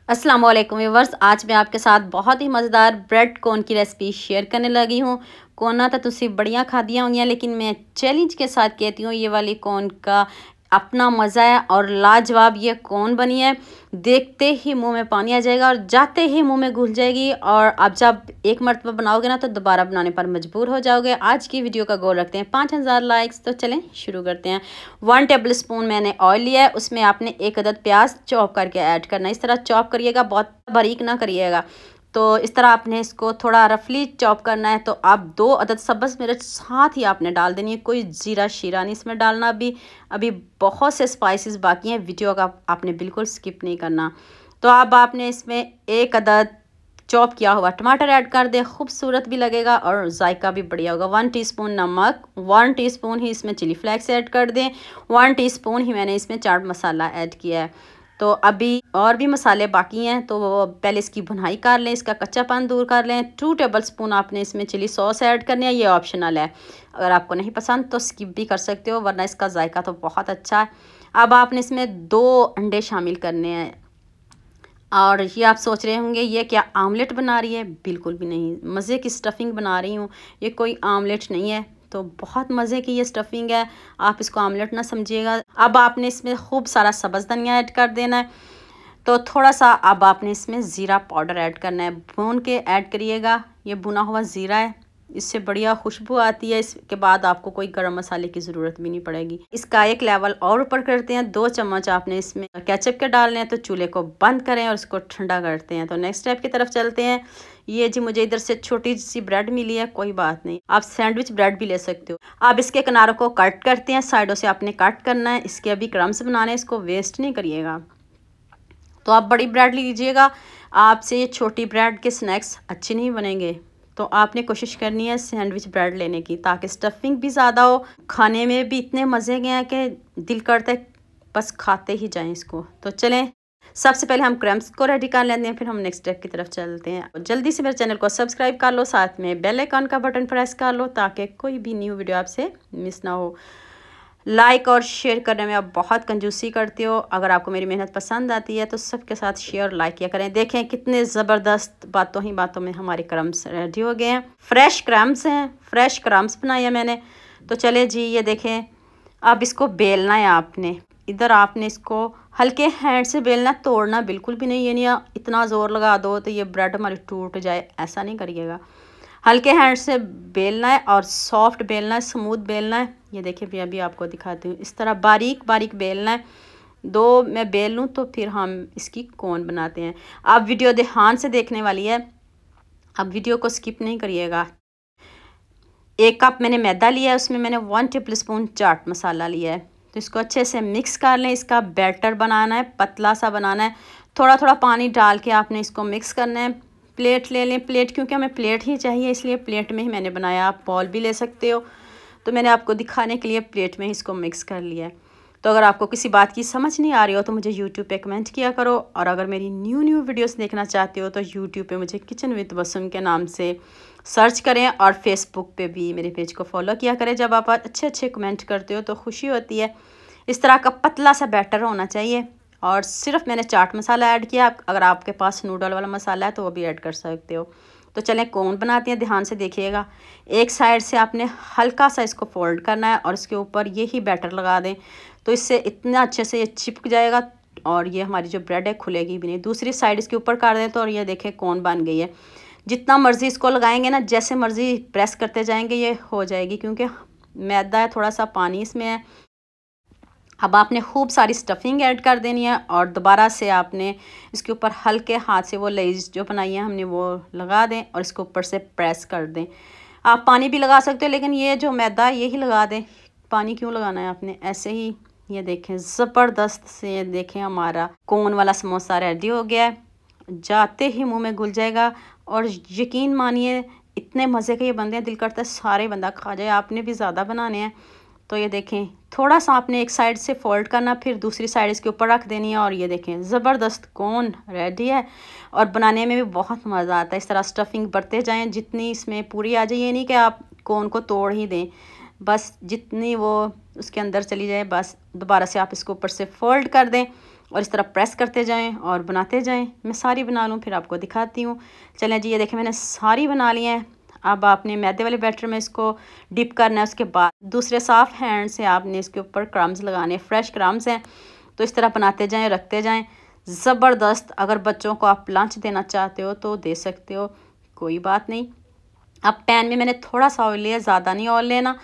अस्सलाम वालेकुम व्यूअर्स। आज मैं आपके साथ बहुत ही मज़ेदार ब्रेड कोन की रेसिपी शेयर करने लगी हूँ। कोना तो तुसी बढ़िया खादियाँ होंगी, लेकिन मैं चैलेंज के साथ कहती हूँ ये वाली कोन का अपना मज़ा है और लाजवाब ये कोन बनी है। देखते ही मुंह में पानी आ जाएगा और जाते ही मुंह में घुल जाएगी, और आप जब एक मरतबा बनाओगे ना तो दोबारा बनाने पर मजबूर हो जाओगे। आज की वीडियो का गोल रखते हैं 5000 लाइक्स। तो चलें शुरू करते हैं। 1 टेबल स्पून मैंने ऑयल लिया है, उसमें आपने 1 अदद प्याज चॉप करके ऐड करना है। इस तरह चॉप करिएगा, बहुत बारीक ना करिएगा। तो इस तरह आपने इसको थोड़ा रफली चॉप करना है। तो आप 2 अदद सब्ज़ मिर्च साथ ही आपने डाल देनी है, कोई जीरा शीरा नहीं इसमें डालना। अभी बहुत से स्पाइसेस बाकी हैं, वीडियो का आपने बिल्कुल स्किप नहीं करना। तो अब आपने इसमें 1 अदद चॉप किया हुआ टमाटर ऐड कर दें, खूबसूरत भी लगेगा और जायका भी बढ़िया होगा। 1 टीस्पून नमक, 1 टीस्पून ही इसमें चिली फ्लेक्स ऐड कर दें, 1 टीस्पून ही मैंने इसमें चाट मसाला ऐड किया है। तो अभी और भी मसाले बाकी हैं, तो पहले इसकी भुनाई कर लें, इसका कच्चापन दूर कर लें। 2 टेबल स्पून आपने इसमें चिली सॉस ऐड करनी है, ये ऑप्शनल है। अगर आपको नहीं पसंद तो स्किप भी कर सकते हो, वरना इसका जायका तो बहुत अच्छा है। अब आपने इसमें 2 अंडे शामिल करने हैं। और ये आप सोच रहे होंगे ये क्या आमलेट बना रही है? बिल्कुल भी नहीं, मज़े की स्टफ़िंग बना रही हूँ, ये कोई आमलेट नहीं है। तो बहुत मज़े की ये स्टफ़िंग है, आप इसको आमलेट ना समझिएगा। अब आपने इसमें खूब सारा सब्ज़ धनिया ऐड कर देना है। तो थोड़ा सा अब आपने इसमें ज़ीरा पाउडर ऐड करना है, भून के ऐड करिएगा। ये भुना हुआ ज़ीरा है, इससे बढ़िया खुशबू आती है। इसके बाद आपको कोई गरम मसाले की ज़रूरत भी नहीं पड़ेगी। इसका एक लेवल और ऊपर करते हैं। 2 चम्मच आपने इसमें केचप के डालने हैं। तो चूल्हे को बंद करें और इसको ठंडा करते हैं। तो नेक्स्ट स्टेप की तरफ चलते हैं। ये जी मुझे इधर से छोटी सी ब्रेड मिली है, कोई बात नहीं, आप सैंडविच ब्रेड भी ले सकते हो। अब इसके किनारों को कट करते हैं, साइडों से आपने कट करना है। इसके अभी क्रम्स बनाने हैं, इसको वेस्ट नहीं करिएगा। तो आप बड़ी ब्रेड लीजिएगा, आपसे ये छोटी ब्रेड के स्नैक्स अच्छे नहीं बनेंगे। तो आपने कोशिश करनी है सैंडविच ब्रेड लेने की, ताकि स्टफिंग भी ज़्यादा हो, खाने में भी इतने मज़े के हैं कि दिल करता है बस खाते ही जाएं इसको। तो चलें, सबसे पहले हम क्रम्स को रेडी कर लेते हैं, फिर हम नेक्स्ट स्टेप की तरफ चलते हैं। जल्दी से मेरे चैनल को सब्सक्राइब कर लो, साथ में बेल आइकन का बटन प्रेस कर लो, ताकि कोई भी न्यू वीडियो आपसे मिस ना हो। लाइक और शेयर करने में आप बहुत कंजूसी करते हो। अगर आपको मेरी मेहनत पसंद आती है तो सबके साथ शेयर लाइक किया करें। देखें कितने ज़बरदस्त बातों ही बातों में हमारे क्रम्स रेडी हो गए हैं। फ्रेश क्रम्स हैं, फ्रेश क्रम्स बनाए हैं मैंने। तो चले जी, ये देखें, अब इसको बेलना है आपने। इधर आपने इसको हल्के हैंड से बेलना, तोड़ना बिल्कुल भी नहीं। ये नहीं इतना ज़ोर लगा दो तो ये ब्रेड हमारी टूट जाए, ऐसा नहीं करिएगा। हल्के हैंड से बेलना है और सॉफ्ट बेलना है, स्मूथ बेलना है। ये देखिए मैं अभी आपको दिखाती हूँ, इस तरह बारीक बारीक बेलना है। 2 मैं बेल लूँ तो फिर हम इसकी कोन बनाते हैं। आप वीडियो ध्यान से देखने वाली है, अब वीडियो को स्किप नहीं करिएगा। 1 कप मैंने मैदा लिया है, उसमें मैंने 1 टेबल स्पून चाट मसाला लिया है। तो इसको अच्छे से मिक्स कर लें। इसका बैटर बनाना है, पतला सा बनाना है। थोड़ा थोड़ा पानी डाल के आपने इसको मिक्स करना है। प्लेट ले लें, प्लेट क्योंकि हमें प्लेट ही चाहिए, इसलिए प्लेट में ही मैंने बनाया। आप बॉल भी ले सकते हो, तो मैंने आपको दिखाने के लिए प्लेट में ही इसको मिक्स कर लिया है। तो अगर आपको किसी बात की समझ नहीं आ रही हो तो मुझे यूट्यूब पे कमेंट किया करो, और अगर मेरी न्यू वीडियोस देखना चाहते हो तो यूट्यूब पे मुझे किचन विद बसुम के नाम से सर्च करें, और फेसबुक पे भी मेरे पेज को फॉलो किया करें। जब आप अच्छे अच्छे कमेंट करते हो तो खुशी होती है। इस तरह का पतला सा बैटर होना चाहिए, और सिर्फ मैंने चाट मसाला ऐड किया। अगर आपके पास नूडल वाला मसाला है तो वो भी ऐड कर सकते हो। तो चलें कोन बनाते हैं, ध्यान से देखिएगा। एक साइड से आपने हल्का सा इसको फोल्ड करना है और इसके ऊपर यही बैटर लगा दें, तो इससे इतना अच्छे से ये चिपक जाएगा और ये हमारी जो ब्रेड है खुलेगी भी नहीं। दूसरी साइड इसके ऊपर कर दें तो, और ये देखें कोन बन गई है। जितना मर्ज़ी इसको लगाएंगे ना, जैसे मर्ज़ी प्रेस करते जाएंगे ये हो जाएगी, क्योंकि मैदा है, थोड़ा सा पानी इसमें है। अब आपने खूब सारी स्टफिंग ऐड कर देनी है, और दोबारा से आपने इसके ऊपर हल्के हाथ से वो लेज जो बनाई है हमने वो लगा दें, और इसको ऊपर से प्रेस कर दें। आप पानी भी लगा सकते हो, लेकिन ये जो मैदा है यही लगा दें। पानी क्यों लगाना है आपने, ऐसे ही। ये देखें ज़बरदस्त से, ये देखें हमारा कोन वाला समोसा रेडी हो गया है। जाते ही मुँह में घुल जाएगा, और यकीन मानिए इतने मज़े के ये बनते हैं, दिल करता है सारे बंदा खा जाए। आपने भी ज़्यादा बनाने हैं। तो ये देखें, थोड़ा सा आपने एक साइड से फोल्ड करना, फिर दूसरी साइड इसके ऊपर रख देनी है, और ये देखें ज़बरदस्त कोन रेडी है। और बनाने में भी बहुत मज़ा आता है। इस तरह स्टफिंग बढ़ते जाएं, जितनी इसमें पूरी आ जाए। ये नहीं कि आप कोन को तोड़ ही दें, बस जितनी वो उसके अंदर चली जाए, बस दोबारा से आप इसको ऊपर से फोल्ड कर दें। और इस तरह प्रेस करते जाएं और बनाते जाएं। मैं सारी बना लूँ फिर आपको दिखाती हूँ। चलें जी, ये देखें मैंने सारी बना ली हैं। अब आपने मैदे वाले बैटर में इसको डिप करना है। उसके बाद दूसरे साफ़ हैंड से आपने इसके ऊपर क्रम्स लगाने, फ्रेश क्रम्स हैं। तो इस तरह बनाते जाएं, रखते जाएं। ज़बरदस्त। अगर बच्चों को आप लंच देना चाहते हो तो दे सकते हो, कोई बात नहीं। अब पैन में मैंने थोड़ा सा ऑयल लिया, ज़्यादा नहीं ऑयल लेना।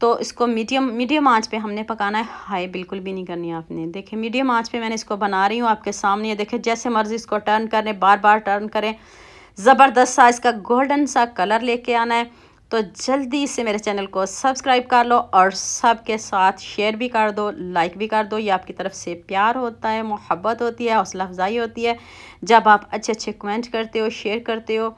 तो इसको मीडियम आंच पे हमने पकाना है, हाई बिल्कुल भी नहीं करनी है आपने। देखिए मीडियम आंच पे मैंने इसको बना रही हूँ आपके सामने। ये देखें जैसे मर्ज़ी इसको टर्न करें, बार बार टर्न करें। ज़बरदस्त सा इसका गोल्डन सा कलर लेके आना है। तो जल्दी से मेरे चैनल को सब्सक्राइब कर लो और सबके साथ शेयर भी कर दो, लाइक भी कर दो। ये आपकी तरफ से प्यार होता है, मोहब्बत होती है, हौसला अफजाई होती है। जब आप अच्छे अच्छे कमेंट करते हो, शेयर करते हो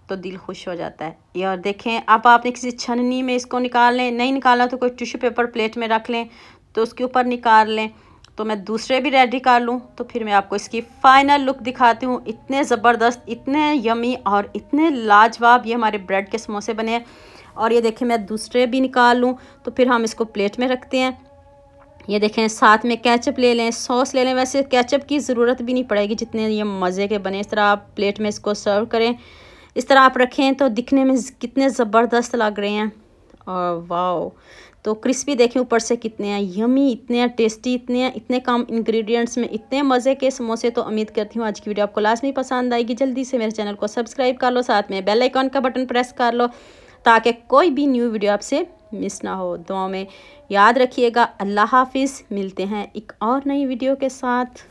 तो दिल खुश हो जाता है। ये और देखें, अब आपने किसी छन्नी में इसको निकाल लें, नहीं निकालना तो कोई टिश्यू पेपर प्लेट में रख लें तो उसके ऊपर निकाल लें। तो मैं दूसरे भी रेडी कर लूँ तो फिर मैं आपको इसकी फ़ाइनल लुक दिखाती हूँ। इतने ज़बरदस्त, इतने यमी और इतने लाजवाब ये हमारे ब्रेड के समोसे बने हैं। और ये देखें मैं दूसरे भी निकाल लूँ तो फिर हम इसको प्लेट में रखते हैं। ये देखें साथ में केचप ले लें, सॉस ले लें। वैसे केचप की ज़रूरत भी नहीं पड़ेगी, जितने ये मज़े के बने। इस तरह आप प्लेट में इसको सर्व करें, इस तरह आप रखें तो दिखने में कितने ज़बरदस्त लग रहे हैं। और वाओ, तो क्रिस्पी देखें ऊपर से कितने हैं, यमी, इतने हैं टेस्टी, इतने कम इंग्रेडिएंट्स में इतने मज़े के समोसे। तो उम्मीद करती हूँ आज की वीडियो आपको लाजमी पसंद आएगी। जल्दी से मेरे चैनल को सब्सक्राइब कर लो, साथ में बेल आइकन का बटन प्रेस कर लो ताकि कोई भी न्यू वीडियो आपसे मिस ना हो। दुआ में याद रखिएगा। अल्लाह हाफिज़। मिलते हैं एक और नई वीडियो के साथ।